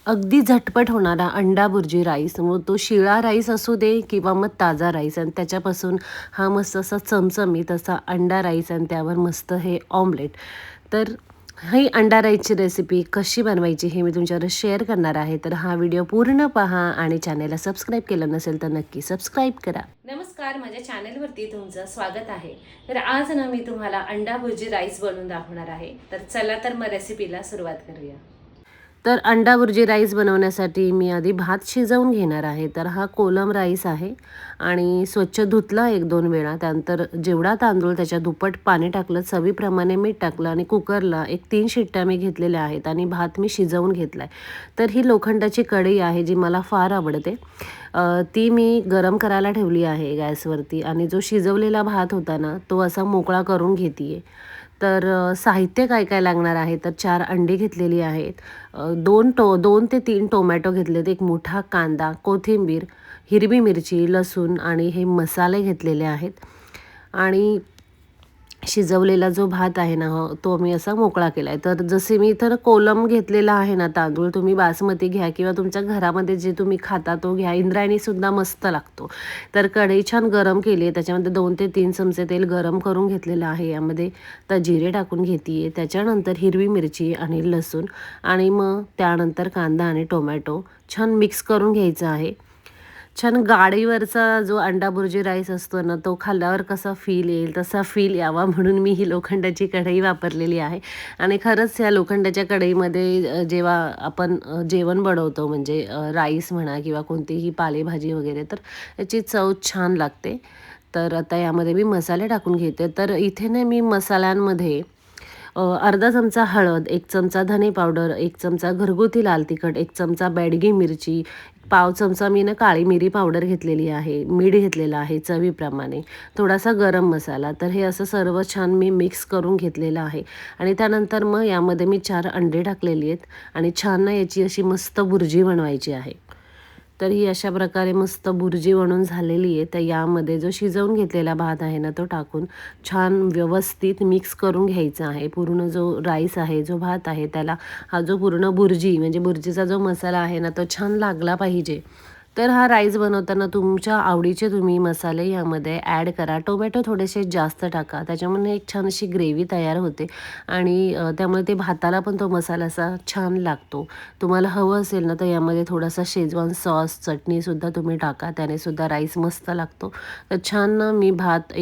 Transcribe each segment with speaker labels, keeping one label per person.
Speaker 1: अगदी झटपट होणारा अंडा बुर्जी राईस, मग तो शिळा राईस असू दे किंवा मग ताजा राईस आणि त्याच्यापासून हा मस्त असा चमचमीत असा अंडा राईस आणि त्यावर मस्त हे ऑमलेट. तर ही अंडा राईसची रेसिपी कशी बनवायची हे मी तुमच्यावर शेअर करणार आहे. तर हा व्हिडिओ पूर्ण पहा आणि चॅनेलला सबस्क्राईब केलं नसेल तर नक्की सबस्क्राईब करा. नमस्कार, माझ्या चॅनेलवरती तुमचं स्वागत आहे. तर आज ना मी तुम्हाला अंडा भुर्जी राईस बनवून दाखवणार आहे. तर चला तर मग रेसिपीला सुरुवात करूया. तर अंडा बुर्जी राईस बनवण्यासाठी मी आधी भात शिजवून घेणार आहे. तर हा कोलम राईस आहे आणि स्वच्छ धुतला 1-2 वेळा. त्यानंतर जेवढा तांदूळ त्याच्या दुप्पट पाणी टाकलं, चवीप्रमाणे मीठ टाकलं आणि कुकरला 3 शिट्ट्या मी घेतलेल्या आहेत आणि भात मी शिजवून घेतला आहे. तर ही लोखंडाची कढई आहे जी मला फार आवडते. ती मी गरम करायला ठेवली आहे गॅसवरती आणि जो शिजवलेला भात होता ना, तो असा मोकळा करून घेते आहे. तर साहित्य काय काय लागणार आहे, तर 4 अंडी घेतलेली आहेत. 2 ते 3 टोमॅटो घेतलेत, एक मोठा कांदा, कोथिंबीर, हिरवी मिरची, लसूण आणि हे मसाले घेतलेले आहेत. आणि शिजवलेला जो भात आहे ना, तो मी असा मोकळा केला आहे. तर जसे मी इथं कोलम घेतलेला आहे ना तांदूळ, तुम्ही बासमती घ्या किंवा तुमच्या घरामध्ये जे तुम्ही खाता तो घ्या. इंद्रायणीसुद्धा मस्त लागतो. तर कढई छान गरम केली आहे. त्याच्यामध्ये 2 ते 3 चमचे तेल गरम करून घेतलेलं आहे. यामध्ये तर जिरे टाकून घेते आहे. त्याच्यानंतर हिरवी मिरची आणि लसूण आणि मग त्यानंतर कांदा आणि टोमॅटो छान मिक्स करून घ्यायचं आहे. छान गाडीवरचा जो अंडा बुर्जी राईस असतो ना, तो खाल्ल्यावर कसा फील येईल तसा फील यावा म्हणून मी ही लोखंडाची कढई वापरलेली आहे. आणि खरंच या लोखंडाच्या कढईमध्ये जेव्हा आपण जेवण बनवतो म्हणजे राईस म्हणा किंवा कोणतीही पालेभाजी वगैरे, तर याची चव छान लागते. तर आता यामध्ये मी मसाले टाकून घेते. तर इथे ना मी मसाल्यांमध्ये अर्धा चमचा हळद, 1 चमचा धने पावडर, 1 चमचा घरगुती लाल तिखट, 1 चमचा बेडगी मिरची, पाव चमचा मी ना काळी मिरी पावडर घेतलेली आहे, मीठ घेतलेलं आहे चवीप्रमाणे, थोडासा गरम मसाला. तर हे असं सर्व छान मी मिक्स करून घेतलेलं आहे. आणि त्यानंतर मग यामध्ये मी 4 अंडे टाकलेली आहेत आणि छान ना याची अशी मस्त बुर्जी बनवायची आहे. तर ही अशा प्रकारे मस्त बुर्जी बनून झालेली आहे. तर यामध्ये जो शिजवून घेतलेला भात आहे ना, तो टाकून छान व्यवस्थित मिक्स करून घ्यायचा आहे. पूर्ण जो राईस आहे, जो भात आहे, त्याला हा जो पूर्ण बुर्जी म्हणजे बुर्जीचा जो मसाला आहे ना, तो छान लागला पाहिजे. तर हा राईस बनवताना तुमच्या आवडीचे तुम्ही मसाले यामध्ये ॲड करा. टोमॅटो थोडेसे जास्त टाका. त्याच्यामुळे एक छान अशी ग्रेव्ही तयार होते आणि त्यामुळे ते भाताला पण तो मसाला असा छान लागतो. तुम्हाला हवं असेल ना, तर यामध्ये थोडासा शेजवान सॉस, चटणीसुद्धा तुम्ही टाका. त्यानेसुद्धा राईस मस्त लागतो. तर छान ना मी भात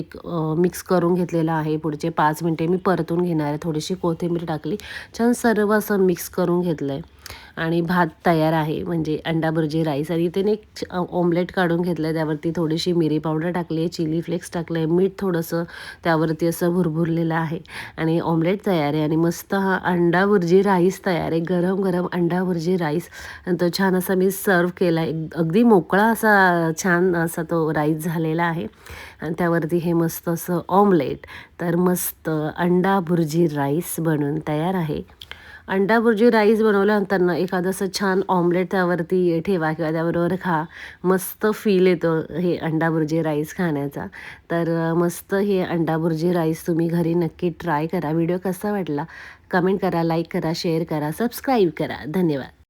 Speaker 1: मिक्स करून घेतलेला आहे. पुढचे 5 मिनिटे मी परतून घेणार आहे. थोडीशी कोथिंबीर टाकली. छान सर्व असं मिक्स करून घेतलं आहे. आणि भात तयार आहे म्हणजे अंडा बुर्जी राईस. आणि इथे एक ऑमलेट काढून घेतलं आहे. त्यावरती थोडीशी मिरी पावडर टाकली आहे, चिली फ्लेक्स टाकलं आहे, मीठ थोडंसं त्यावरती असं भुरभुरलेलं आहे आणि ऑमलेट तयार आहे. आणि मस्त हा अंडा बुर्जी राईस तयार आहे. गरम गरम अंडा बुर्जी राईस आणि तो छान असा मी सर्व केला आहे. अगदी मोकळा असा छान असा तो राईस झालेला आहे आणि त्यावरती हे मस्त असं ऑमलेट. तर मस्त अंडा बुर्जी राईस बनून तयार आहे. अंडा भुर्जी राईस बनवल्यानंतर ना एखादं असं छान ऑमलेट त्यावरती ठेवा किंवा त्याबरोबर खा. मस्त फील येतो हे अंडा भुर्जी राईस खाण्याचा. तर मस्त हे अंडा भुर्जी राईस तुम्ही घरी नक्की ट्राय करा. व्हिडिओ कसा वाटला कमेंट करा, लाईक करा, शेअर करा, सबस्क्राईब करा. धन्यवाद.